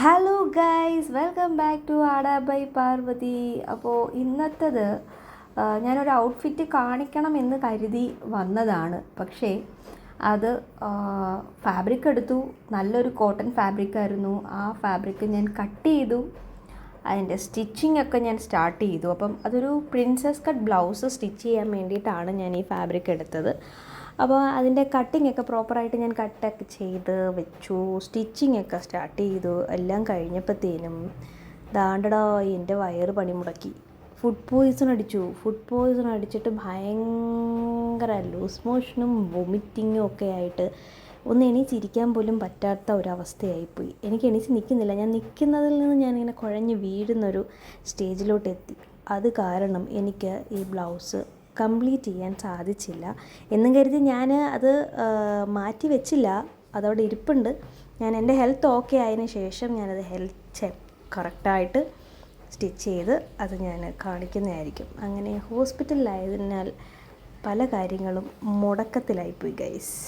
Hello guys, welcome back to Aada by Parvathi. അപ്പോൾ ഇന്നത്തേത് ഞാനൊരു ഔട്ട്ഫിറ്റ് കാണിക്കണം എന്ന് കരുതി വന്നതാണ്. പക്ഷേ അത് ഫാബ്രിക് എടുത്തു, നല്ലൊരു കോട്ടൺ ഫാബ്രിക്കായിരുന്നു. ആ ഫാബ്രിക് ഞാൻ കട്ട് ചെയ്തു, അതിൻ്റെ സ്റ്റിച്ചിങ് ഒക്കെ ഞാൻ സ്റ്റാർട്ട് ചെയ്തു. അപ്പം അതൊരു പ്രിൻസസ് കട്ട് ബ്ലൗസ് സ്റ്റിച്ച് ചെയ്യാൻ വേണ്ടിയിട്ടാണ് ഞാൻ ഈ ഫാബ്രിക് എടുത്തത്. അപ്പോൾ അതിൻ്റെ കട്ടിംഗ് ഒക്കെ പ്രോപ്പറായിട്ട് ഞാൻ കട്ടൊക്കെ ചെയ്ത് വെച്ചു, സ്റ്റിച്ചിങ് ഒക്കെ സ്റ്റാർട്ട് ചെയ്തു. എല്ലാം കഴിഞ്ഞപ്പോഴത്തേനും ദാണ്ടടാ എൻ്റെ വയറ് പണി മുടക്കി. ഫുഡ് പോയിസൺ അടിച്ചിട്ട് ഭയങ്കര ലൂസ് മോഷനും വൊമിറ്റിങ്ങും ഒക്കെ ആയിട്ട് ഒന്ന് എണീച്ചിരിക്കാൻ പോലും പറ്റാത്ത ഒരവസ്ഥയായിപ്പോയി. എനിക്ക് എണീച്ച് നിൽക്കുന്നില്ല, ഞാൻ നിൽക്കുന്നതിൽ നിന്ന് ഞാനിങ്ങനെ കുഴഞ്ഞ് വീഴുന്നൊരു സ്റ്റേജിലോട്ട് എത്തി. അത് കാരണം എനിക്ക് ഈ ബ്ലൗസ് കംപ്ലീറ്റ് ചെയ്യാൻ സാധിച്ചില്ല. എന്നും കരുതി ഞാൻ അത് മാറ്റി വെച്ചില്ല, അതവിടെ ഇരിപ്പുണ്ട്. ഞാൻ എൻ്റെ ഹെൽത്ത് ഓക്കെ ആയതിനു ശേഷം ഞാനത് കറക്റ്റായിട്ട് സ്റ്റിച്ച് ചെയ്ത് അത് ഞാൻ കാണിക്കുന്നതായിരിക്കും. അങ്ങനെ ഹോസ്പിറ്റലിലായതിനാൽ പല കാര്യങ്ങളും മുടക്കത്തിലായിപ്പോയി ഗൈസ്.